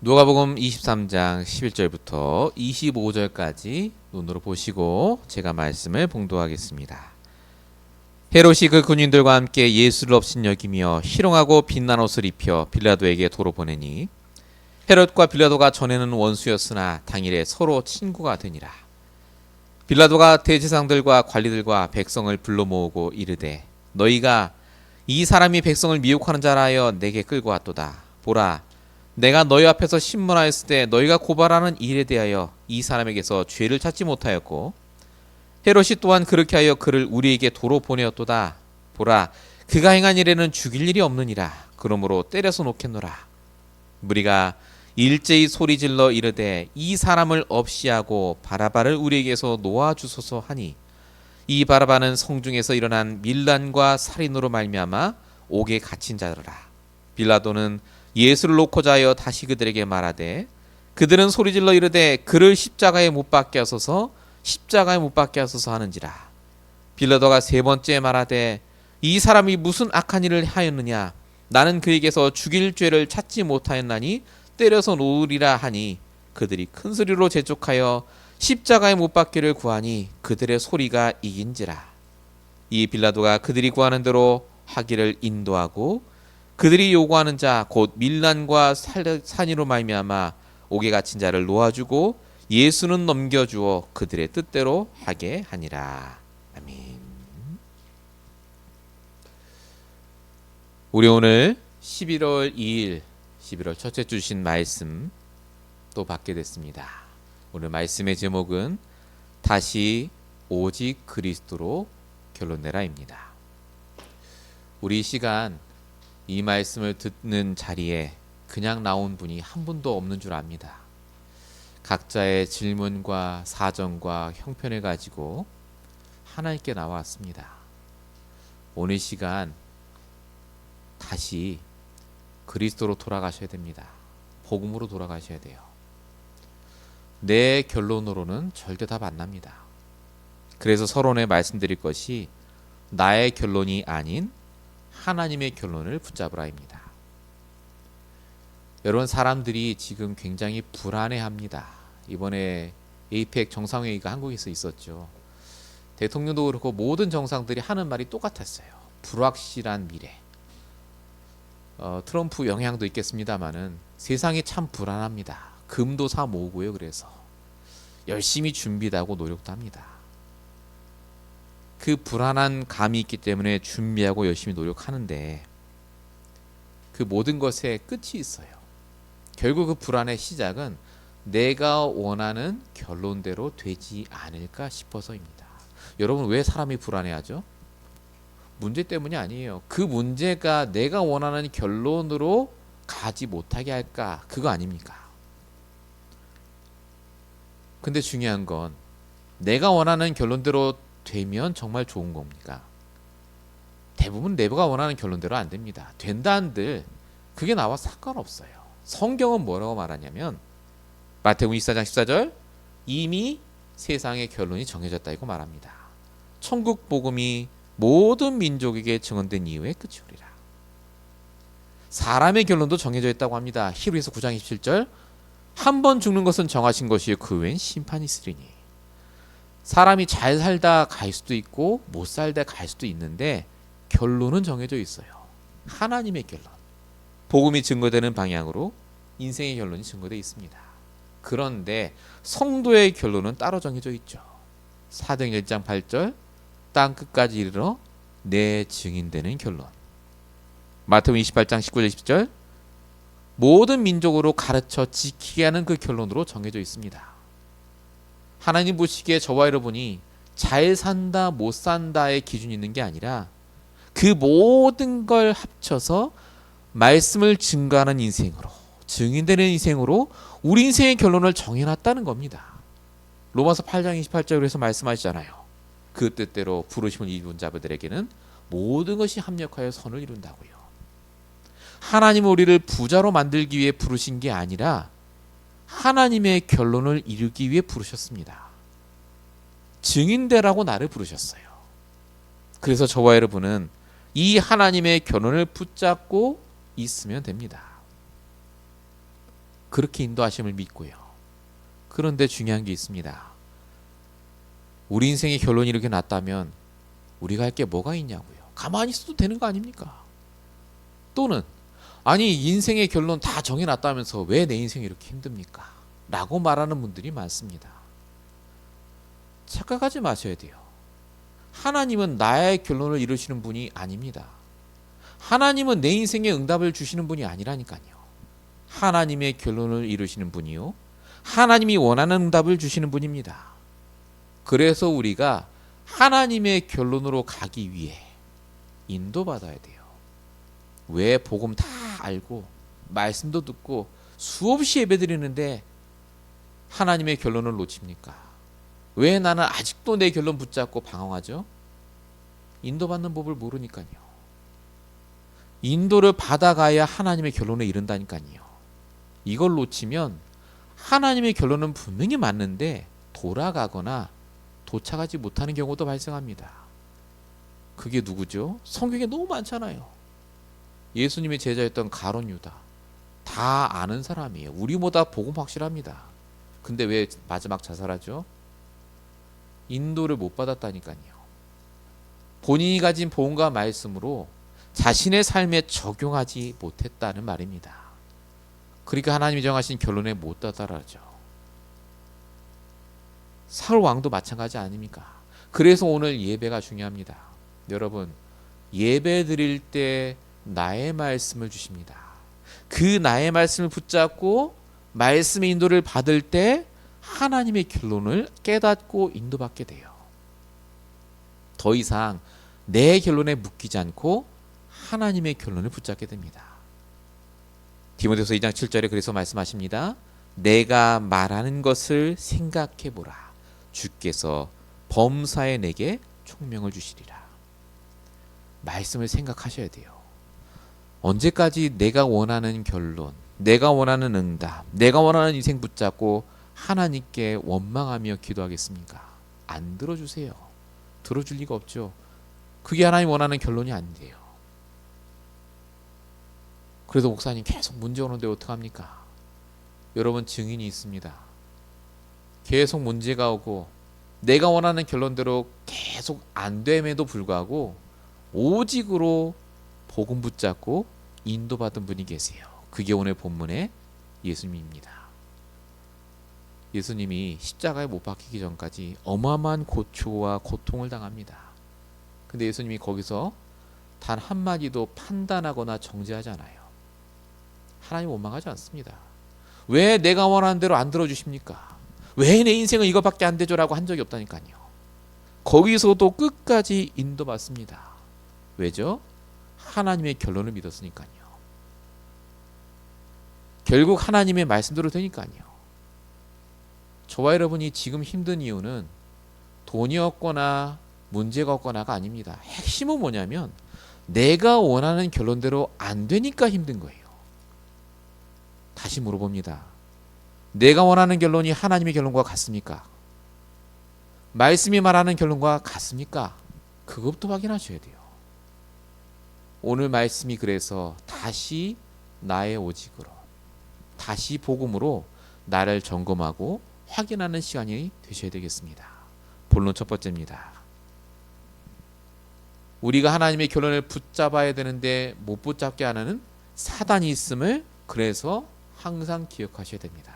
누가복음 23장 11절부터 25절까지 눈으로 보시고 제가 말씀을 봉독하겠습니다. 헤롯이 그 군인들과 함께 예수를 업신여기며 희롱하고 빛난 옷을 입혀 빌라도에게 도로 보내니 헤롯과 빌라도가 전에는 원수였으나 당일에 서로 친구가 되니라. 빌라도가 대제사장들과 관리들과 백성을 불러 모으고 이르되 너희가 이 사람이 백성을 미혹하는 자라 하여 내게 끌고 왔도다. 보라, 내가 너희 앞에서 신문하였을 때 너희가 고발하는 일에 대하여 이 사람에게서 죄를 찾지 못하였고 헤롯이 또한 그렇게 하여 그를 우리에게 도로 보내었도다. 보라, 그가 행한 일에는 죽일 일이 없느니라. 그러므로 때려서 놓겠노라. 무리가 일제히 소리질러 이르되 이 사람을 없이하고 바라바를 우리에게서 놓아주소서 하니 이 바라바는 성중에서 일어난 밀란과 살인으로 말미암아 옥에 갇힌 자더라. 빌라도는 예수를 놓고자 하여 다시 그들에게 말하되 그들은 소리질러 이르되 그를 십자가에 못 박게 하소서, 십자가에 못 박게 하소서 하는지라. 빌라도가 세 번째 말하되 이 사람이 무슨 악한 일을 하였느냐? 나는 그에게서 죽일 죄를 찾지 못하였나니 때려서 놓으리라 하니 그들이 큰 소리로 재촉하여 십자가에 못 박기를 구하니 그들의 소리가 이긴지라. 이 빌라도가 그들이 구하는 대로 하기를 인도하고 그들이 요구하는 자 곧 밀란과 산이로 말미암아 옥에 갇힌 자를 놓아주고 예수는 넘겨주어 그들의 뜻대로 하게 하니라. 아멘. 우리 오늘 11월 2일 11월 첫째 주신 말씀 또 받게 됐습니다. 오늘 말씀의 제목은 다시 오직 그리스도로 결론내라입니다. 우리 이 시간 이 말씀을 듣는 자리에 그냥 나온 분이 한 분도 없는 줄 압니다. 각자의 질문과 사정과 형편을 가지고 하나님께 나왔습니다. 오늘 시간 다시 그리스도로 돌아가셔야 됩니다. 복음으로 돌아가셔야 돼요. 내 결론으로는 절대 답 안 납니다. 그래서 서론에 말씀드릴 것이 나의 결론이 아닌 하나님의 결론을 붙잡으라입니다. 여러분, 사람들이 지금 굉장히 불안해합니다. 이번에 에이펙 정상회의가 한국에서 있었죠. 대통령도 그렇고 모든 정상들이 하는 말이 똑같았어요. 불확실한 미래. 트럼프 영향도 있겠습니다만은 세상이 참 불안합니다. 금도 사 모으고요. 그래서 열심히 준비도 하고 노력도 합니다. 그 불안한 감이 있기 때문에 준비하고 열심히 노력하는데 그 모든 것에 끝이 있어요. 결국 그 불안의 시작은 내가 원하는 결론대로 되지 않을까 싶어서입니다. 여러분, 왜 사람이 불안해하죠? 문제 때문이 아니에요. 그 문제가 내가 원하는 결론으로 가지 못하게 할까? 그거 아닙니까? 근데 중요한 건 내가 원하는 결론대로 되면 정말 좋은 겁니까? 대부분 내가 원하는 결론대로 안 됩니다. 된다 한들 그게 나와 상관없어요. 성경은 뭐라고 말하냐면 마태복음 24장 14절 이미 세상의 결론이 정해졌다 이고 말합니다. 천국 복음이 모든 민족에게 증언된 이후에 끝이 오리라. 사람의 결론도 정해져 있다고 합니다. 히브리서 9장 27절 한 번 죽는 것은 정하신 것이요 그 외엔 심판이 있으리니. 사람이 잘 살다 갈 수도 있고 못 살다 갈 수도 있는데 결론은 정해져 있어요. 하나님의 결론. 복음이 증거되는 방향으로 인생의 결론이 증거되어 있습니다. 그런데 성도의 결론은 따로 정해져 있죠. 사도행전 1장 8절 땅 끝까지 이르러 내 증인되는 결론. 마태복음 28장 19절 20절 모든 민족으로 가르쳐 지키게 하는 그 결론으로 정해져 있습니다. 하나님 보시기에 저와 여러분이 잘 산다 못 산다의 기준이 있는 게 아니라 그 모든 걸 합쳐서 말씀을 증거하는 인생으로 증인되는 인생으로 우리 인생의 결론을 정해놨다는 겁니다. 로마서 8장 28절에서 말씀하시잖아요. 그 뜻대로 부르심을 입은 자들에게는 모든 것이 합력하여 선을 이룬다고요. 하나님은 우리를 부자로 만들기 위해 부르신 게 아니라 하나님의 결론을 이루기 위해 부르셨습니다. 증인되라고 나를 부르셨어요. 그래서 저와 여러분은 이 하나님의 결론을 붙잡고 있으면 됩니다. 그렇게 인도하심을 믿고요. 그런데 중요한 게 있습니다. 우리 인생의 결론이 이렇게 났다면 우리가 할 게 뭐가 있냐고요. 가만히 있어도 되는 거 아닙니까? 또는 아니 인생의 결론 다 정해놨다면서 왜 내 인생이 이렇게 힘듭니까? 라고 말하는 분들이 많습니다. 착각하지 마셔야 돼요. 하나님은 나의 결론을 이루시는 분이 아닙니다. 하나님은 내 인생에 응답을 주시는 분이 아니라니까요. 하나님의 결론을 이루시는 분이요, 하나님이 원하는 응답을 주시는 분입니다. 그래서 우리가 하나님의 결론으로 가기 위해 인도받아야 돼요. 왜 복음 다 알고 말씀도 듣고 수없이 예배드리는데 하나님의 결론을 놓칩니까? 왜 나는 아직도 내 결론 붙잡고 방황하죠? 인도받는 법을 모르니까요. 인도를 받아가야 하나님의 결론에 이른다니까요. 이걸 놓치면 하나님의 결론은 분명히 맞는데 돌아가거나 도착하지 못하는 경우도 발생합니다. 그게 누구죠? 성경에 너무 많잖아요. 예수님의 제자였던 가룟 유다, 다 아는 사람이에요. 우리보다 복음 확실합니다. 근데 왜 마지막 자살하죠? 인도를 못 받았다니까요. 본인이 가진 복음과 말씀으로 자신의 삶에 적용하지 못했다는 말입니다. 그러니까 하나님이 정하신 결론에 못 다다르죠. 사울 왕도 마찬가지 아닙니까? 그래서 오늘 예배가 중요합니다. 여러분, 예배 드릴 때 나의 말씀을 주십니다. 그 나의 말씀을 붙잡고 말씀의 인도를 받을 때 하나님의 결론을 깨닫고 인도받게 돼요. 더 이상 내 결론에 묶이지 않고 하나님의 결론을 붙잡게 됩니다. 디모데후서 2장 7절에 그래서 말씀하십니다. 내가 말하는 것을 생각해 보라. 주께서 범사에 내게 총명을 주시리라. 말씀을 생각하셔야 돼요. 언제까지 내가 원하는 결론, 내가 원하는 응답, 내가 원하는 인생 붙잡고 하나님께 원망하며 기도하겠습니까? 안 들어주세요. 들어줄 리가 없죠. 그게 하나님 원하는 결론이 안 돼요. 그래서 목사님 계속 문제 오는데 어떡합니까? 여러분 증인이 있습니다. 계속 문제가 오고 내가 원하는 결론대로 계속 안 됨에도 불구하고 오직으로 복음 붙잡고 인도받은 분이 계세요. 그게 오늘 본문의 예수님입니다. 예수님이 십자가에 못 박히기 전까지 어마어마한 고초와 고통을 당합니다. 근데 예수님이 거기서 단 한마디도 판단하거나 정죄하지 않아요. 하나님 원망하지 않습니다. 왜 내가 원하는 대로 안 들어주십니까? 왜 내 인생은 이거밖에 안 되죠? 라고 한 적이 없다니까요. 거기서도 끝까지 인도받습니다. 왜죠? 하나님의 결론을 믿었으니까요. 결국 하나님의 말씀대로 되니까요. 저와 여러분이 지금 힘든 이유는 돈이 없거나 문제가 없거나가 아닙니다. 핵심은 뭐냐면 내가 원하는 결론대로 안 되니까 힘든 거예요. 다시 물어봅니다. 내가 원하는 결론이 하나님의 결론과 같습니까? 말씀이 말하는 결론과 같습니까? 그것부터 확인하셔야 돼요. 오늘 말씀이 그래서 다시 나의 오직으로, 다시 복음으로 나를 점검하고 확인하는 시간이 되셔야 되겠습니다. 본론 첫 번째입니다. 우리가 하나님의 결론을 붙잡아야 되는데 못 붙잡게 하는 사단이 있음을 그래서 항상 기억하셔야 됩니다.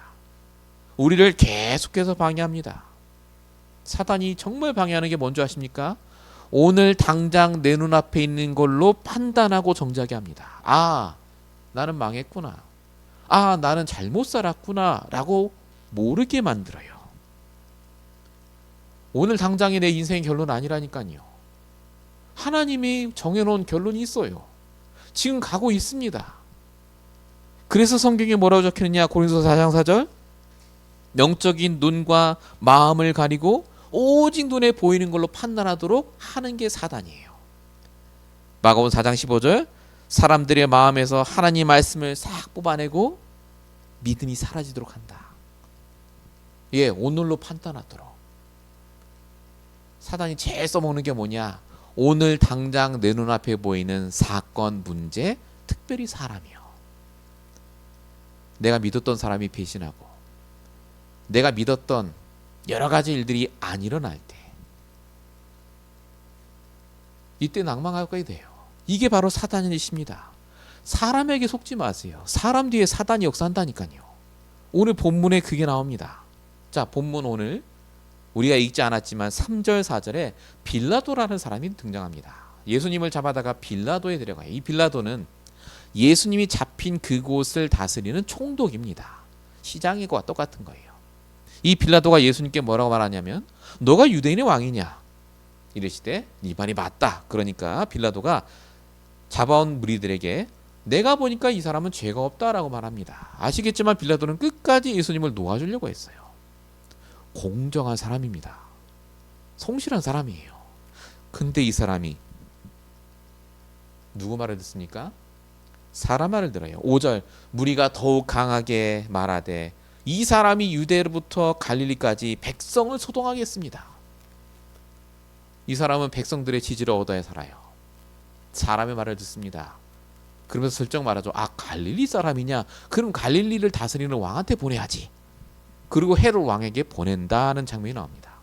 우리를 계속해서 방해합니다. 사단이 정말 방해하는 게 뭔지 아십니까? 오늘 당장 내 눈앞에 있는 걸로 판단하고 정죄하게 합니다. 아, 나는 망했구나. 아, 나는 잘못 살았구나 라고 모르게 만들어요. 오늘 당장의 내 인생의 결론은 아니라니까요. 하나님이 정해놓은 결론이 있어요. 지금 가고 있습니다. 그래서 성경에 뭐라고 적혀있느냐? 고린도서 4장 4절, 영적인 눈과 마음을 가리고 오직 눈에 보이는 걸로 판단하도록 하는 게 사단이에요. 마가복음 4장 15절, 사람들의 마음에서 하나님 말씀을 싹 뽑아내고 믿음이 사라지도록 한다. 예, 오늘로 판단하도록. 사단이 제일 써먹는 게 뭐냐? 오늘 당장 내 눈앞에 보이는 사건, 문제, 특별히 사람이요. 내가 믿었던 사람이 배신하고 내가 믿었던 여러 가지 일들이 안 일어날 때 이때 낭망하게 돼요. 이게 바로 사단의 짓입니다. 사람에게 속지 마세요. 사람 뒤에 사단이 역사한다니까요. 오늘 본문에 그게 나옵니다. 자, 본문 오늘 우리가 읽지 않았지만 3절 4절에 빌라도라는 사람이 등장합니다. 예수님을 잡아다가 빌라도에 데려가요. 이 빌라도는 예수님이 잡힌 그곳을 다스리는 총독입니다. 시장과 똑같은 거예요. 이 빌라도가 예수님께 뭐라고 말하냐면 너가 유대인의 왕이냐 이르시되 네 말이 맞다. 그러니까 빌라도가 잡아온 무리들에게 내가 보니까 이 사람은 죄가 없다라고 말합니다. 아시겠지만 빌라도는 끝까지 예수님을 놓아주려고 했어요. 공정한 사람입니다. 성실한 사람이에요. 근데 이 사람이 누구 말을 듣습니까? 사람 말을 들어요. 5절 무리가 더욱 강하게 말하되 이 사람이 유대로부터 갈릴리까지 백성을 소동하게 했습니다. 이 사람은 백성들의 지지를 얻어야 살아요. 사람의 말을 듣습니다. 그러면서 슬쩍 말하죠. 아, 갈릴리 사람이냐? 그럼 갈릴리를 다스리는 왕한테 보내야지. 그리고 헤롯 왕에게 보낸다는 장면이 나옵니다.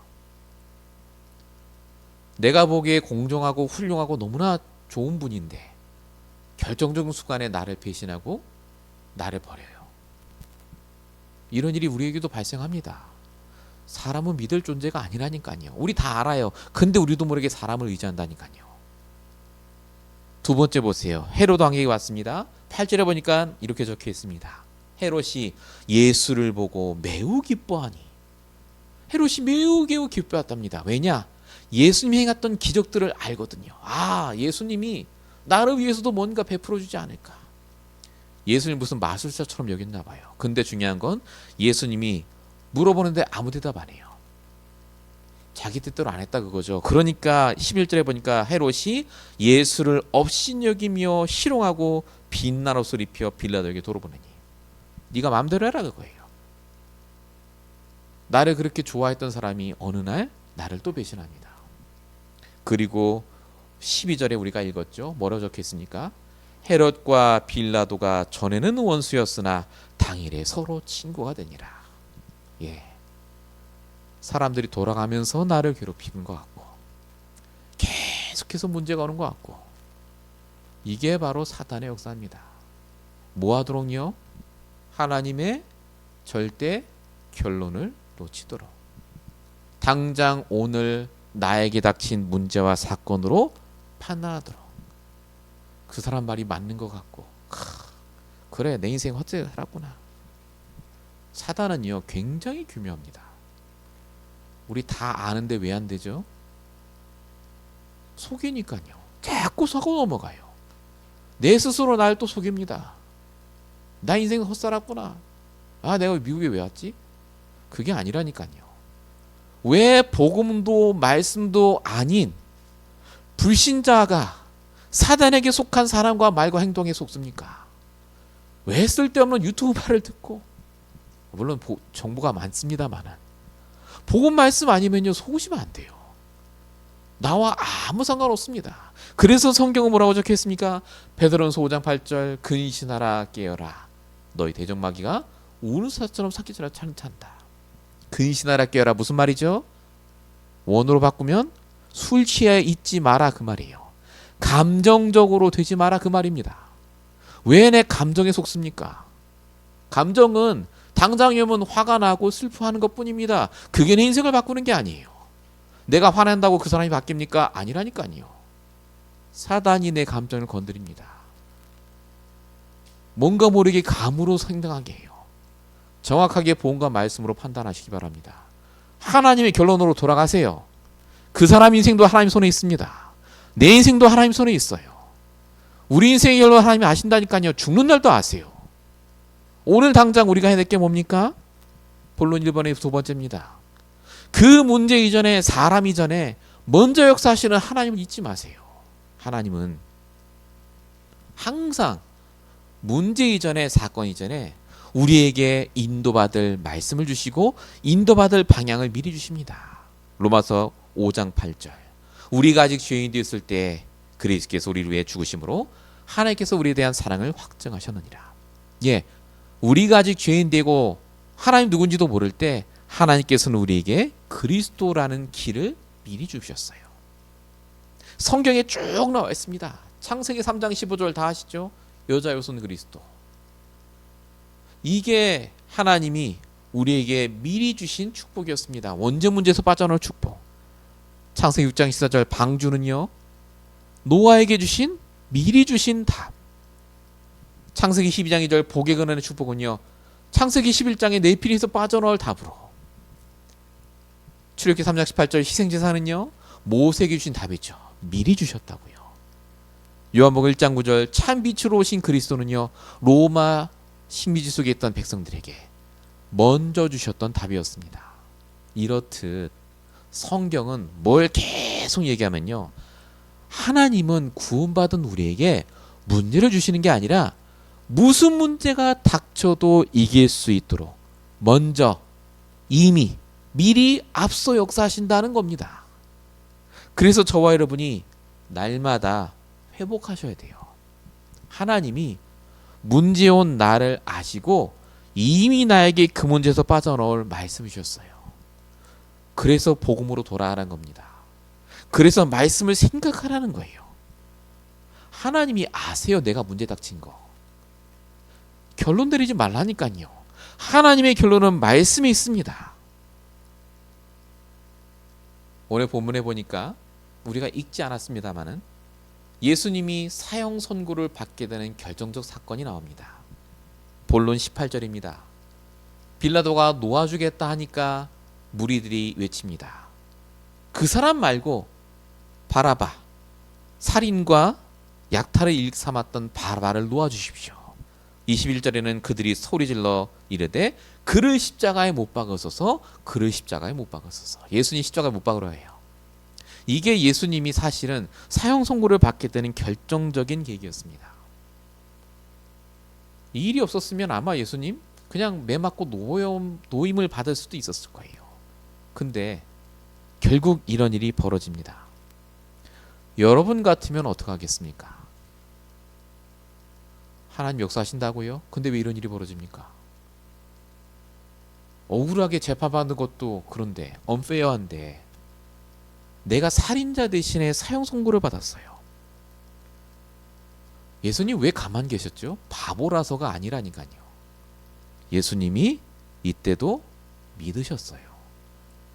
내가 보기에 공정하고 훌륭하고 너무나 좋은 분인데 결정적인 순간에 나를 배신하고 나를 버려요. 이런 일이 우리에게도 발생합니다. 사람은 믿을 존재가 아니라니까요. 우리 다 알아요. 근데 우리도 모르게 사람을 의지한다니까요. 두 번째 보세요. 헤롯 왕에게 왔습니다. 8절에 보니까 이렇게 적혀 있습니다. 헤롯이 예수를 보고 매우 기뻐하니. 헤롯이 매우 기뻐했답니다. 왜냐? 예수님이 행했던 기적들을 알거든요. 아, 예수님이 나를 위해서도 뭔가 베풀어 주지 않을까. 예수님 무슨 마술사처럼 여겼나 봐요. 근데 중요한 건 예수님이 물어보는데 아무 대답 안 해요. 자기 뜻대로 안 했다 그거죠. 그러니까 11절에 보니까 헤롯이 예수를 업신여기며 희롱하고 빛난 옷을 입혀 빌라도에게 돌아보느니 네가 마음대로 해라 그거예요. 나를 그렇게 좋아했던 사람이 어느 날 나를 또 배신합니다. 그리고 12절에 우리가 읽었죠. 뭐라고 적혀있습니까? 헤롯과 빌라도가 전에는 원수였으나 당일에 서로 친구가 되니라. 예, 사람들이 돌아가면서 나를 괴롭히는 것 같고 계속해서 문제가 오는 것 같고 이게 바로 사단의 역사입니다. 뭐하도록요? 하나님의 절대 결론을 놓치도록. 당장 오늘 나에게 닥친 문제와 사건으로 판단하도록. 그 사람 말이 맞는 것 같고 그래 내 인생 헛되게 살았구나. 사단은요 굉장히 교묘합니다. 우리 다 아는데 왜 안 되죠? 속이니까요. 자꾸 속고 넘어가요. 내 스스로 날 또 속입니다. 나 인생 헛살았구나. 아, 내가 미국에 왜 왔지? 그게 아니라니까요. 왜 복음도 말씀도 아닌 불신자가 사단에게 속한 사람과 말과 행동에 속습니까? 왜 쓸데없는 유튜브 말을 듣고, 물론 정보가 많습니다만 복음 말씀 아니면요 속으시면 안 돼요. 나와 아무 상관없습니다. 그래서 성경은 뭐라고 적혀있습니까? 베드로전서 5장 8절 근신하라 깨어라 너희 대적마귀가 우는 사자처럼 삭히처럼 찬다. 근신하라 깨어라 무슨 말이죠? 원어로 바꾸면 술 취해 있지 마라 그 말이에요. 감정적으로 되지 마라 그 말입니다. 왜 내 감정에 속습니까? 감정은 당장이면 화가 나고 슬퍼하는 것뿐입니다. 그게 내 인생을 바꾸는 게 아니에요. 내가 화낸다고 그 사람이 바뀝니까? 아니라니까요. 사단이 내 감정을 건드립니다. 뭔가 모르게 감으로 행동하게 해요. 정확하게 복음과 말씀으로 판단하시기 바랍니다. 하나님의 결론으로 돌아가세요. 그 사람 인생도 하나님 손에 있습니다. 내 인생도 하나님 손에 있어요. 우리 인생의 결론 하나님이 아신다니까요. 죽는 날도 아세요. 오늘 당장 우리가 해야 될 게 뭡니까? 본론 1번의 두 번째입니다. 그 문제 이전에 사람 이전에 먼저 역사하시는 하나님을 잊지 마세요. 하나님은 항상 문제 이전에 사건 이전에 우리에게 인도받을 말씀을 주시고 인도받을 방향을 미리 주십니다. 로마서 5장 8절 우리가 아직 죄인이 되었을 때 그리스도께서 우리를 위해 죽으심으로 하나님께서 우리에 대한 사랑을 확증하셨느니라. 예, 우리가 아직 죄인되고 하나님 누군지도 모를 때 하나님께서는 우리에게 그리스도라는 길을 미리 주셨어요. 성경에 쭉 나와 있습니다. 창세기 3장 15절 다 아시죠? 여자 요소는 그리스도. 이게 하나님이 우리에게 미리 주신 축복이었습니다. 원죄 문제에서 빠져나올 축복. 창세기 6장 14절 방주는요, 노아에게 주신 미리 주신 답. 창세기 12장 2절 복에 근하는 축복은요, 창세기 11장에 네피림에서 빠져나올 답으로. 출애굽기 3장 18절 희생제사는요, 모세에게 주신 답이죠. 미리 주셨다고요. 요한복음 1장 9절 참 빛으로 오신 그리스도는요, 로마 식민지 속에 있던 백성들에게 먼저 주셨던 답이었습니다. 이렇듯 성경은 뭘 계속 얘기하면요, 하나님은 구원받은 우리에게 문제를 주시는 게 아니라 무슨 문제가 닥쳐도 이길 수 있도록 먼저 이미 미리 앞서 역사하신다는 겁니다. 그래서 저와 여러분이 날마다 회복하셔야 돼요. 하나님이 문제 온 나를 아시고 이미 나에게 그 문제에서 빠져나올 말씀 주셨어요. 그래서 복음으로 돌아가라는 겁니다. 그래서 말씀을 생각하라는 거예요. 하나님이 아세요, 내가 문제 닥친 거. 결론 내리지 말라니까요. 하나님의 결론은 말씀에 있습니다. 오늘 본문에 보니까 우리가 읽지 않았습니다마는 예수님이 사형 선고를 받게 되는 결정적 사건이 나옵니다. 본론 18절입니다. 빌라도가 놓아주겠다 하니까 무리들이 외칩니다. 그 사람 말고 바라바, 살인과 약탈을 일삼았던 바라바를 놓아주십시오. 21절에는 그들이 소리질러 이르되 그를 십자가에 못 박으소서, 그를 십자가에 못 박으소서. 예수님 십자가에 못 박으라 해요. 이게 예수님이 사실은 사형 선고를 받게 되는 결정적인 계기였습니다. 이 일이 없었으면 아마 예수님 그냥 매 맞고 노임을 받을 수도 있었을 거예요. 근데 결국 이런 일이 벌어집니다. 여러분 같으면 어떻게 하겠습니까? 하나님 역사하신다고요? 근데 왜 이런 일이 벌어집니까? 억울하게 재판받는 것도 그런데 언페어한데 내가 살인자 대신에 사형 선고를 받았어요. 예수님 왜 가만 계셨죠? 바보라서가 아니라니까요. 예수님이 이때도 믿으셨어요.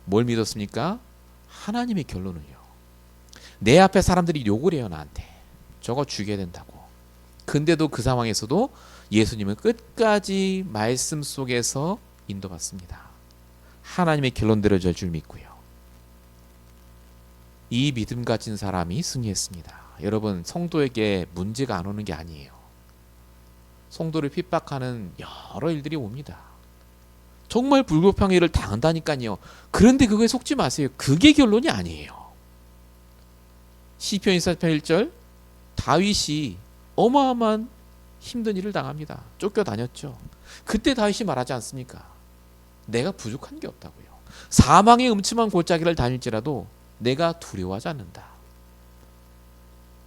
뭘 믿었습니까? 하나님의 결론을요. 내 앞에 사람들이 욕을 해요, 나한테. 저거 죽여야 된다고. 근데도 그 상황에서도 예수님은 끝까지 말씀 속에서 인도받습니다. 하나님의 결론대로 될 줄 믿고요. 이 믿음 가진 사람이 승리했습니다. 여러분, 성도에게 문제가 안 오는 게 아니에요. 성도를 핍박하는 여러 일들이 옵니다. 정말 불공평한 당한다니까요. 그런데 그거에 속지 마세요. 그게 결론이 아니에요. 시편 24편 1절 다윗이 어마어마한 힘든 일을 당합니다. 쫓겨다녔죠. 그때 다윗이 말하지 않습니까? 내가 부족한 게 없다고요. 사망의 음침한 골짜기를 다닐지라도 내가 두려워하지 않는다.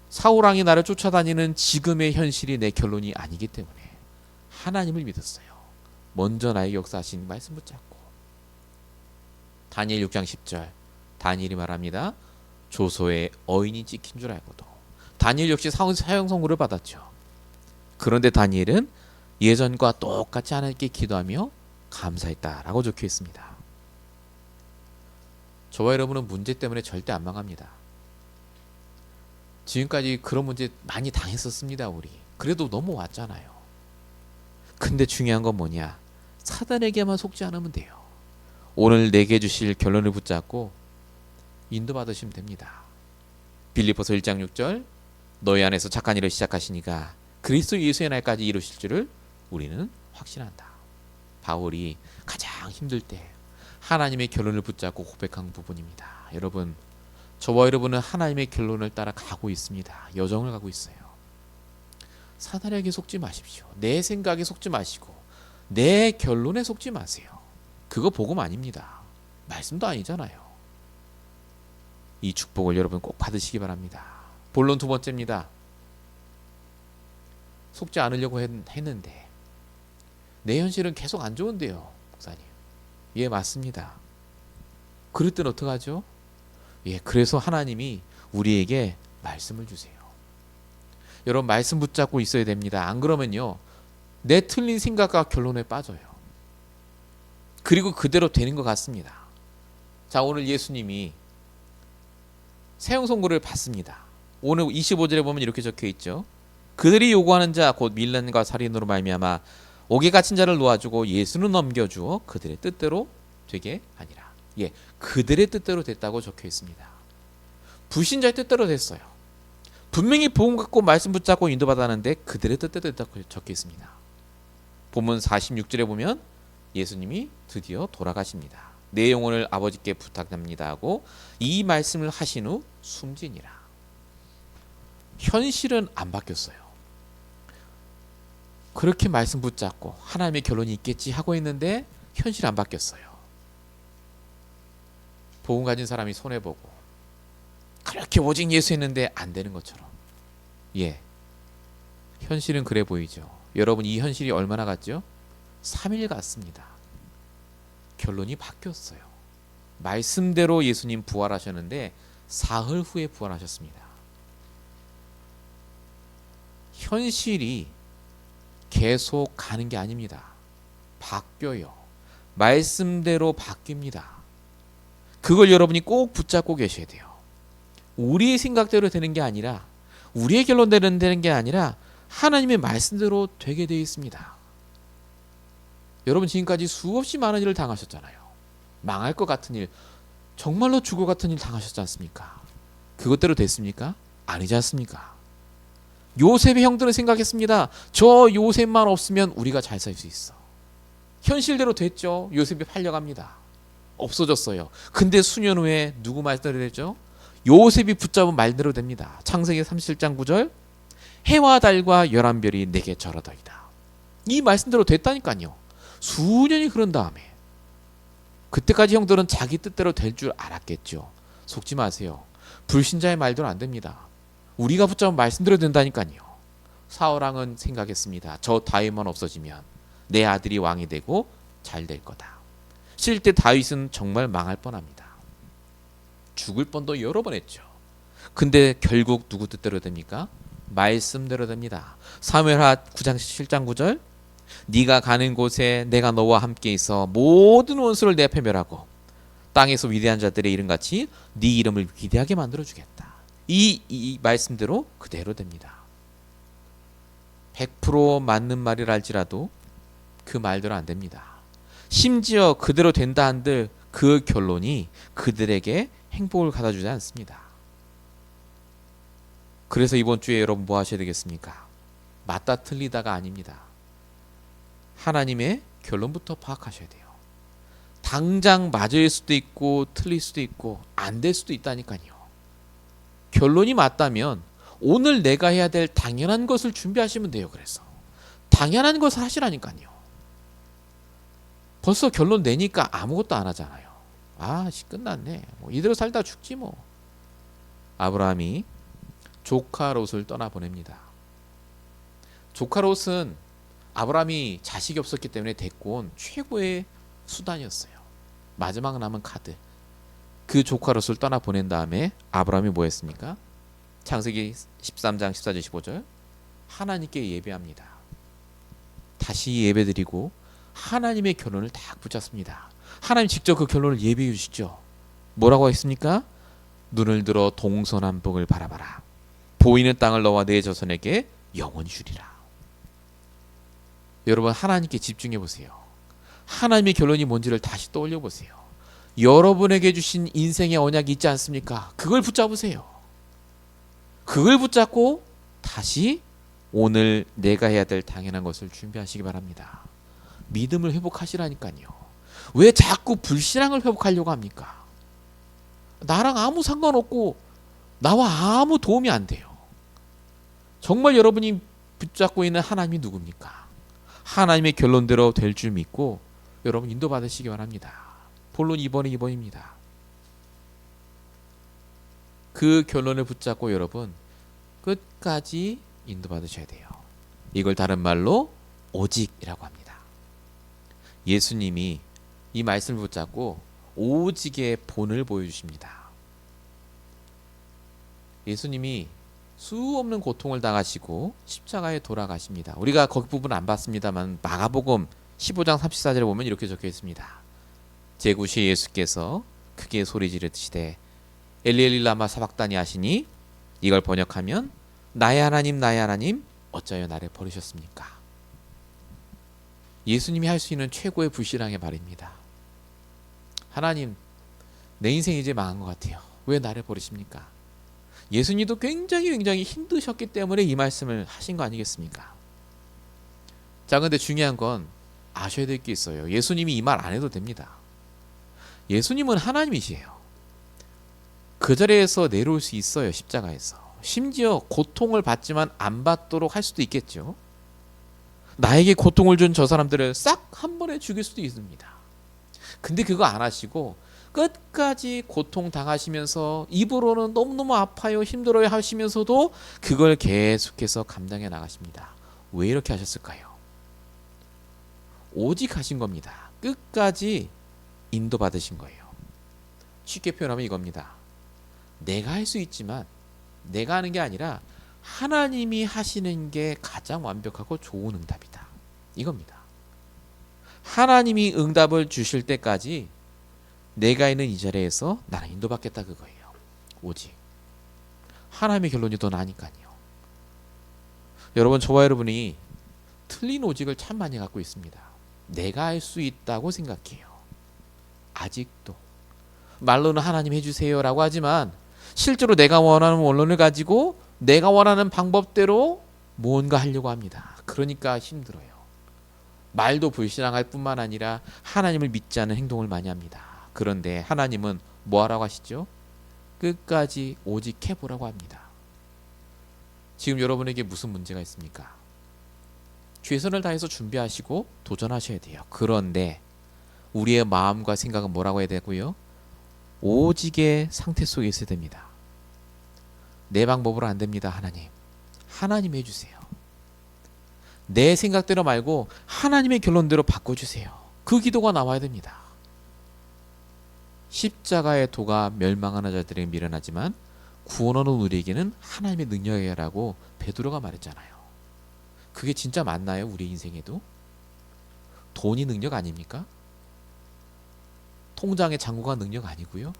사울왕이 나를 쫓아다니는 지금의 현실이 내 결론이 아니기 때문에 하나님을 믿었어요. 먼저 나에게 역사하신 말씀 붙잡고. 다니엘 6장 10절 다니엘이 말합니다. 조소에 어인이 찍힌 줄 알고도. 다니엘 역시 사형 선고를 받았죠. 그런데 다니엘은 예전과 똑같이 하나님께 기도하며 감사했다라고 적혀 있습니다. 저와 여러분은 문제 때문에 절대 안 망합니다. 지금까지 그런 문제 많이 당했었습니다. 우리 그래도 넘어왔잖아요. 근데 중요한 건 뭐냐? 사단에게만 속지 않으면 돼요. 오늘 내게 주실 결론을 붙잡고 인도받으시면 됩니다. 빌립보서 1장 6절 너희 안에서 착한 일을 시작하시니까 그리스도 예수의 날까지 이루실 줄을 우리는 확신한다. 바울이 가장 힘들 때 하나님의 결론을 붙잡고 고백한 부분입니다. 여러분, 저와 여러분은 하나님의 결론을 따라 가고 있습니다. 여정을 가고 있어요. 사단에게 속지 마십시오. 내 생각에 속지 마시고 내 결론에 속지 마세요. 그거 복음 아닙니다. 말씀도 아니잖아요. 이 축복을 여러분 꼭 받으시기 바랍니다. 본론 두 번째입니다. 속지 않으려고 했는데 내 현실은 계속 안 좋은데요, 목사님. 예, 맞습니다. 그럴 땐 어떡하죠? 예, 그래서 하나님이 우리에게 말씀을 주세요. 여러분, 말씀 붙잡고 있어야 됩니다. 안 그러면요, 내 틀린 생각과 결론에 빠져요. 그리고 그대로 되는 것 같습니다. 자, 오늘 예수님이 세형 선고를 받습니다. 오늘 25절에 보면 이렇게 적혀 있죠. 그들이 요구하는 자 곧 밀란과 살인으로 말미암아 옥에 갇힌 자를 놓아주고 예수는 넘겨주어 그들의 뜻대로 되게 하니라. 예, 그들의 뜻대로 됐다고 적혀 있습니다. 불신자의 뜻대로 됐어요. 분명히 복음 갖고 말씀 붙잡고 인도받았는데 그들의 뜻대로 됐다고 적혀 있습니다. 본문 46절에 보면 예수님이 드디어 돌아가십니다. 내 영혼을 아버지께 부탁합니다 하고 이 말씀을 하신 후 숨지니라. 현실은 안 바뀌었어요. 그렇게 말씀 붙잡고 하나님의 결론이 있겠지 하고 있는데 현실이 안 바뀌었어요. 복음 가진 사람이 손해보고 그렇게 오직 예수 했는데 안 되는 것처럼. 예, 현실은 그래 보이죠. 여러분, 이 현실이 얼마나 같죠? 3일 같습니다. 결론이 바뀌었어요. 말씀대로 예수님 부활하셨는데 사흘 후에 부활하셨습니다. 현실이 계속 가는 게 아닙니다. 바뀌어요. 말씀대로 바뀝니다. 그걸 여러분이 꼭 붙잡고 계셔야 돼요. 우리의 생각대로 되는 게 아니라, 우리의 결론대로 되는 게 아니라 하나님의 말씀대로 되게 되어 있습니다. 여러분, 지금까지 수없이 많은 일을 당하셨잖아요. 망할 것 같은 일, 정말로 죽을 것 같은 일 당하셨지 않습니까? 그것대로 됐습니까? 아니지 않습니까? 요셉의 형들은 생각했습니다. 저 요셉만 없으면 우리가 잘 살 수 있어. 현실대로 됐죠. 요셉이 팔려갑니다. 없어졌어요. 근데 수년 후에 누구 말대로 되죠? 요셉이 붙잡은 말대로 됩니다. 창세기 37장 9절, 해와 달과 11별이 내게 절하더이다. 이 말씀대로 됐다니까요. 수년이 흐른 다음에 그때까지 형들은 자기 뜻대로 될 줄 알았겠죠. 속지 마세요. 불신자의 말대로 안 됩니다. 우리가 붙잡은 말씀대로 된다니까요. 사울왕은 생각했습니다. 저 다윗만 없어지면 내 아들이 왕이 되고 잘 될 거다. 실제 다윗은 정말 망할 뻔합니다. 죽을 뻔도 여러 번 했죠. 근데 결국 누구 뜻대로 됩니까? 말씀대로 됩니다. 사무엘하 9장 7장 9절, 네가 가는 곳에 내가 너와 함께 있어 모든 원수를 내 앞에 멸하고 땅에서 위대한 자들의 이름같이 네 이름을 위대하게 만들어주겠다. 이 말씀대로 그대로 됩니다. 100% 맞는 말이랄지라도 그 말대로 안 됩니다. 심지어 그대로 된다 한들 그 결론이 그들에게 행복을 가져주지 않습니다. 그래서 이번 주에 여러분 뭐 하셔야 되겠습니까? 맞다 틀리다가 아닙니다. 하나님의 결론부터 파악하셔야 돼요. 당장 맞을 수도 있고 틀릴 수도 있고 안 될 수도 있다니까요. 결론이 맞다면 오늘 내가 해야 될 당연한 것을 준비하시면 돼요. 그래서 당연한 것을 하시라니까요. 벌써 결론 내니까 아무것도 안 하잖아요. 끝났네. 이대로 살다 죽지 뭐. 아브라함이 조카 롯을 떠나보냅니다. 조카 롯은 아브라함이 자식이 없었기 때문에 데리고 온 최고의 수단이었어요. 마지막 남은 카드. 그 조카 롯을 떠나보낸 다음에 아브라함이 뭐 했습니까? 창세기 13장 14절 15절, 하나님께 예배합니다. 다시 예배드리고 하나님의 결론을 딱 붙잡습니다. 하나님 직접 그 결론을 예배해 주시죠. 뭐라고 했습니까? 눈을 들어 동서남북을 바라봐라. 보이는 땅을 너와 내 자손에게 영원히 주리라. 여러분, 하나님께 집중해 보세요. 하나님의 결론이 뭔지를 다시 떠올려 보세요. 여러분에게 주신 인생의 언약이 있지 않습니까? 그걸 붙잡으세요. 그걸 붙잡고 다시 오늘 내가 해야 될 당연한 것을 준비하시기 바랍니다. 믿음을 회복하시라니까요. 왜 자꾸 불신앙을 회복하려고 합니까? 나랑 아무 상관없고 나와 아무 도움이 안 돼요. 정말 여러분이 붙잡고 있는 하나님이 누굽니까? 하나님의 결론대로 될 줄 믿고 여러분 인도받으시기 바랍니다. 본론 2번에 2번입니다. 그 결론을 붙잡고 여러분 끝까지 인도받으셔야 돼요. 이걸 다른 말로 오직이라고 합니다. 예수님이 이 말씀을 붙잡고 오직의 본을 보여주십니다. 예수님이 수없는 고통을 당하시고 십자가에 돌아가십니다. 우리가 거기 부분 안 봤습니다만 마가복음 15장 34절에 보면 이렇게 적혀 있습니다. 제9시에 예수께서 크게 소리 지르시되 엘리 엘리 라마 사박다니 하시니, 이걸 번역하면 나의 하나님 어찌하여 나를 버리셨습니까? 예수님이 할 수 있는 최고의 불신앙의 말입니다. 하나님, 내 인생이 이제 망한 것 같아요. 왜 나를 버리십니까? 예수님도 굉장히 힘드셨기 때문에 이 말씀을 하신 거 아니겠습니까? 자, 근데 중요한 건 아셔야 될 게 있어요. 예수님이 이 말 안 해도 됩니다. 예수님은 하나님이시에요. 그 자리에서 내려올 수 있어요. 십자가에서. 심지어 고통을 받지만 안 받도록 할 수도 있겠죠. 나에게 고통을 준 저 사람들을 싹 한 번에 죽일 수도 있습니다. 근데 그거 안 하시고 끝까지 고통 당하시면서 입으로는 너무너무 아파요, 힘들어요 하시면서도 그걸 계속해서 감당해 나가십니다. 왜 이렇게 하셨을까요? 오직 하신 겁니다. 끝까지 인도받으신 거예요. 쉽게 표현하면 이겁니다. 내가 할 수 있지만 내가 하는 게 아니라 하나님이 하시는 게 가장 완벽하고 좋은 응답이다. 이겁니다. 하나님이 응답을 주실 때까지 내가 있는 이 자리에서 나는 인도받겠다, 그거예요. 오직 하나님의 결론이 더 나니까요. 여러분, 저와 여러분이 틀린 오직을 참 많이 갖고 있습니다. 내가 할 수 있다고 생각해요. 아직도 말로는 하나님 해주세요 라고 하지만 실제로 내가 원하는 원론을 가지고 내가 원하는 방법대로 뭔가 하려고 합니다. 그러니까 힘들어요. 말도 불신앙할 뿐만 아니라 하나님을 믿지 않는 행동을 많이 합니다. 그런데 하나님은 뭐 하라고 하시죠? 끝까지 오직 해보라고 합니다. 지금 여러분에게 무슨 문제가 있습니까? 최선을 다해서 준비하시고 도전하셔야 돼요. 그런데 우리의 마음과 생각은 뭐라고 해야 되고요? 오직의 상태 속에 있어야 됩니다. 내 방법으로 안 됩니다. 하나님 해주세요. 내 생각대로 말고 하나님의 결론대로 바꿔주세요. 그 기도가 나와야 됩니다. 십자가의 도가 멸망하는 자들에게 미련하지만 구원하는 우리에게는 하나님의 능력이라고 베드로가 말했잖아요. 그게 진짜 맞나요? 우리 인생에도? 돈이 능력 아닙니까? 통장의 잔고가 능력 아니고요.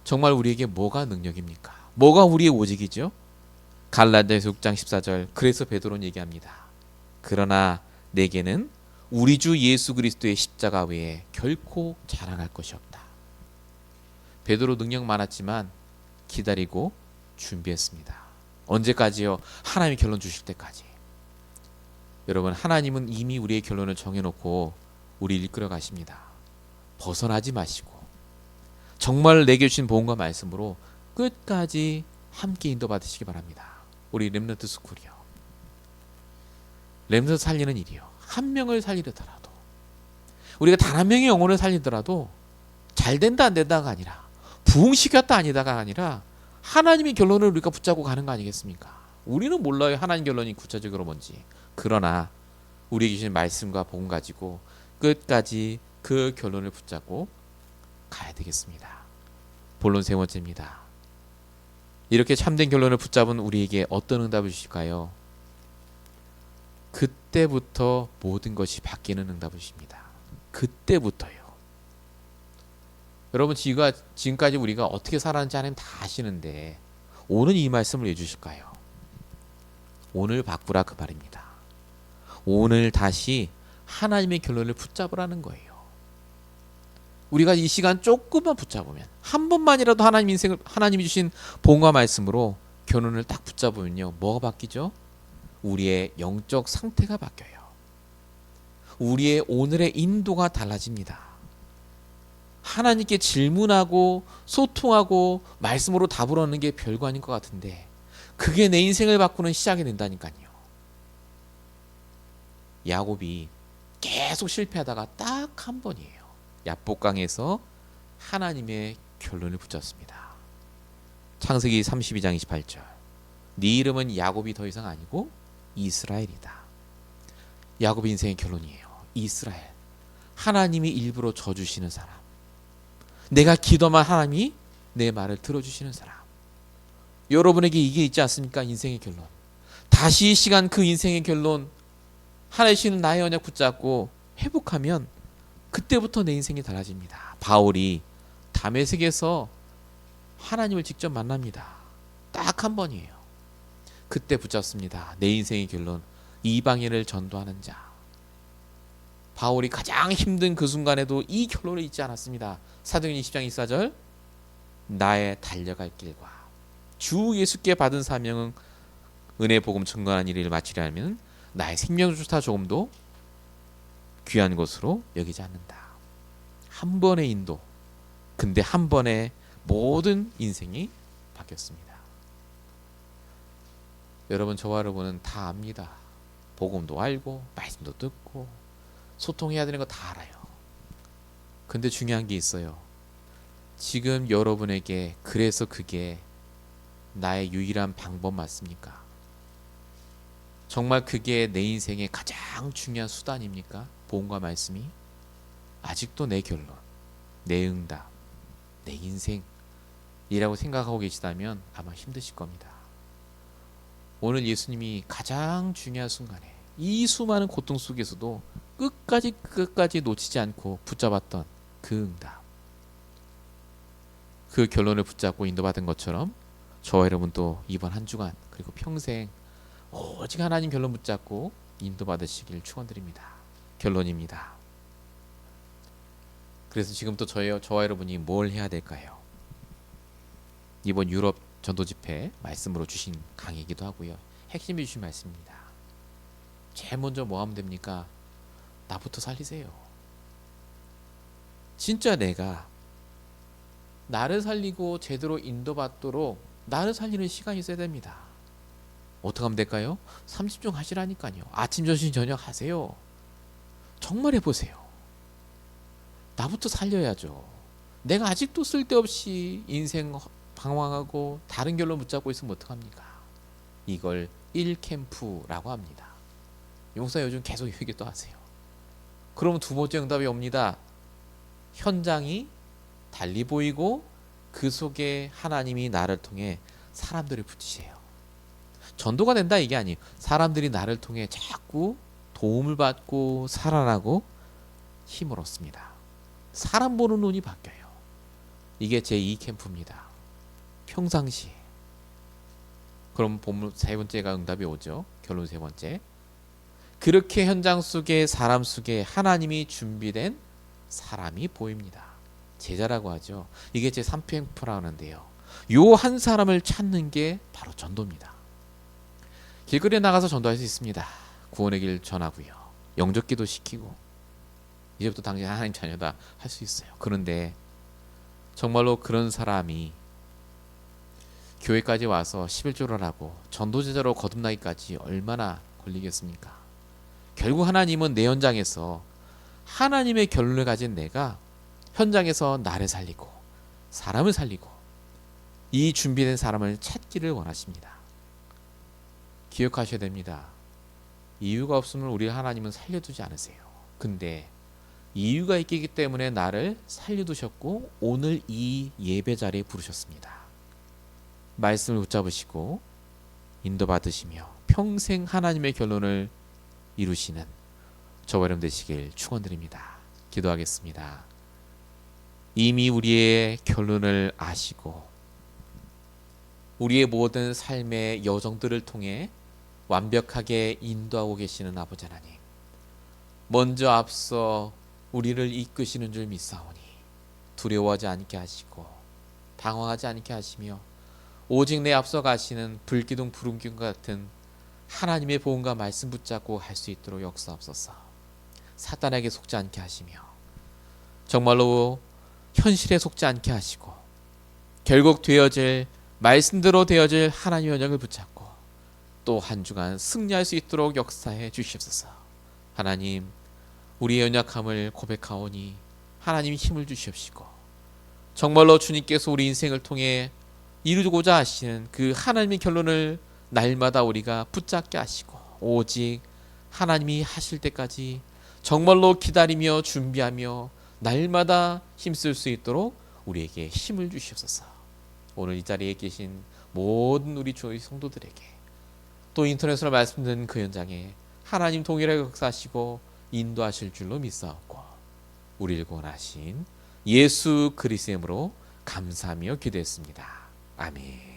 정말 우리에게 뭐가 능력입니까? 뭐가 우리의 오직이죠? 갈라디아서 6장 14절, 그래서 베드로는 얘기합니다. 그러나 내게는 우리 주 예수 그리스도의 십자가 외에 결코 자랑할 것이 없다. 베드로 능력 많았지만 기다리고 준비했습니다. 언제까지요? 하나님이 결론 주실 때까지. 여러분, 하나님은 이미 우리의 결론을 정해놓고 우리를 이끌어 가십니다. 벗어나지 마시고 정말 내게 주신 복음과 말씀으로 끝까지 함께 인도받으시기 바랍니다. 우리 렘넌트 스쿨이요. 렘넌트 살리는 일이요. 한 명을 살리더라도, 우리가 단 한 명의 영혼을 살리더라도 잘 된다 안 된다가 아니라, 부흥시켰다 아니다가 아니라 하나님의 결론을 우리가 붙잡고 가는 거 아니겠습니까? 우리는 몰라요, 하나님 결론이 구체적으로 뭔지. 그러나 우리에게 주신 말씀과 복음 가지고 끝까지 그 결론을 붙잡고 가야 되겠습니다. 본론 세 번째입니다. 이렇게 참된 결론을 붙잡은 우리에게 어떤 응답을 주실까요? 그때부터 모든 것이 바뀌는 응답을 주십니다. 그때부터요. 여러분, 지금까지 우리가 어떻게 살았는지 하나님 다 아시는데 오늘 이 말씀을 왜 주실까요? 오늘 바꾸라, 그 말입니다. 오늘 다시 하나님의 결론을 붙잡으라는 거예요. 우리가 이 시간 조금만 붙잡으면, 한 번만이라도 하나님이 주신 복음과 말씀으로 결론을 딱 붙잡으면요, 뭐가 바뀌죠? 우리의 영적 상태가 바뀌어요. 우리의 오늘의 인도가 달라집니다. 하나님께 질문하고 소통하고 말씀으로 답을 얻는 게 별거 아닌 것 같은데 그게 내 인생을 바꾸는 시작이 된다니까요. 야곱이 계속 실패하다가 딱 한 번이에요. 야복강에서 하나님의 결론을 붙잡습니다. 창세기 32장 28절, 네 이름은 야곱이 더 이상 아니고 이스라엘이다. 야곱의 인생의 결론이에요. 이스라엘, 하나님이 일부러 져주시는 사람, 내가 기도만 하나님이 내 말을 들어주시는 사람. 여러분에게 이게 있지 않습니까? 인생의 결론. 다시 이 시간 그 인생의 결론, 하나님 나의 언약 붙잡고 회복하면 그때부터 내 인생이 달라집니다. 바울이 다메섹에서 하나님을 직접 만납니다. 딱 한 번이에요. 그때 붙잡습니다. 내 인생의 결론, 이방인을 전도하는 자. 바울이 가장 힘든 그 순간에도 이 결론을 잊지 않았습니다. 사도행전 20장 24절, 나의 달려갈 길과 주 예수께 받은 사명은 은혜 복음 증거하는 일을 마치려 하면 나의 생명조차 조금도 귀한 것으로 여기지 않는다. 한 번의 인도, 근데 한 번에 모든 인생이 바뀌었습니다. 여러분, 저와 여러분은 다 압니다. 복음도 알고 말씀도 듣고 소통해야 되는 거 다 알아요. 근데 중요한 게 있어요. 지금 여러분에게 그래서 그게 나의 유일한 방법 맞습니까? 정말 그게 내 인생의 가장 중요한 수단입니까? 복음과 말씀이? 아직도 내 결론, 내 응답, 내 인생이라고 생각하고 계시다면 아마 힘드실 겁니다. 오늘 예수님이 가장 중요한 순간에 이 수많은 고통 속에서도 끝까지 놓치지 않고 붙잡았던 그 응답, 그 결론을 붙잡고 인도받은 것처럼 저와 여러분도 이번 한 주간 그리고 평생 오직 하나님 결론 붙잡고 인도받으시길 축원드립니다. 결론입니다. 그래서 지금부터 저와 여러분이 뭘 해야 될까요? 이번 유럽 전도 집회 말씀으로 주신 강의이기도 하고요. 핵심이 주신 말씀입니다. 제일 먼저 뭐 하면 됩니까? 나부터 살리세요. 진짜 내가 나를 살리고 제대로 인도받도록 나를 살리는 시간이 있어야 됩니다. 어떻게 하면 될까요? 30중 하시라니까요. 아침, 점심, 저녁 하세요. 정말 해보세요. 나부터 살려야죠. 내가 아직도 쓸데없이 인생 방황하고 다른 결론 붙잡고 있으면 어떡합니까? 이걸 1캠프라고 합니다. 용사 요즘 계속 얘기 또 하세요. 그럼 두 번째 응답이 옵니다. 현장이 달리 보이고 그 속에 하나님이 나를 통해 사람들을 붙이세요. 전도가 된다 이게 아니에요. 사람들이 나를 통해 자꾸 도움을 받고 살아나고 힘을 얻습니다. 사람 보는 눈이 바뀌어요. 이게 제2캠프입니다. 평상시. 그럼 본문 세 번째가 응답이 오죠. 결론 세 번째. 그렇게 현장 속에 사람 속에 하나님이 준비된 사람이 보입니다. 제자라고 하죠. 이게 제3캠프라고 하는데요. 요 한 사람을 찾는 게 바로 전도입니다. 길거리에 나가서 전도할 수 있습니다. 구원의 길 전하고요. 영접기도 시키고 이제부터 당신 하나님 자녀다 할 수 있어요. 그런데 정말로 그런 사람이 교회까지 와서 11조를 하고 전도제자로 거듭나기까지 얼마나 걸리겠습니까? 결국 하나님은 내 현장에서 하나님의 결론을 가진 내가 현장에서 나를 살리고 사람을 살리고 이 준비된 사람을 찾기를 원하십니다. 기억하셔야 됩니다. 이유가 없으면 우리 하나님은 살려두지 않으세요. 근데 이유가 있기 때문에 나를 살려두셨고 오늘 이 예배 자리에 부르셨습니다. 말씀을 붙잡으시고 인도받으시며 평생 하나님의 결론을 이루시는 저와 여러분 되시길 축원드립니다. 기도하겠습니다. 이미 우리의 결론을 아시고 우리의 모든 삶의 여정들을 통해 완벽하게 인도하고 계시는 아버지 하나님, 먼저 앞서 우리를 이끄시는 줄 믿사오니 두려워하지 않게 하시고 당황하지 않게 하시며 오직 내 앞서 가시는 불기둥 푸른기둥 같은 하나님의 보응과 말씀 붙잡고 할 수 있도록 역사하옵소서. 사단에게 속지 않게 하시며 정말로 현실에 속지 않게 하시고 결국 되어질 말씀대로 되어질 하나님의 언약을 붙잡고 또 한 주간 승리할 수 있도록 역사해 주시옵소서. 하나님, 우리의 연약함을 고백하오니 하나님이 힘을 주시옵시고 정말로 주님께서 우리 인생을 통해 이루고자 하시는 그 하나님의 결론을 날마다 우리가 붙잡게 하시고 오직 하나님이 하실 때까지 정말로 기다리며 준비하며 날마다 힘쓸 수 있도록 우리에게 힘을 주시옵소서. 오늘 이 자리에 계신 모든 우리 주의 성도들에게, 또 인터넷으로 말씀 듣는 그 현장에 하나님 동일하게 역사하시고 인도하실 줄로 믿사옵고, 우리를 구원하신 예수 그리스도의 이름으로 감사하며 기도했습니다. 아멘.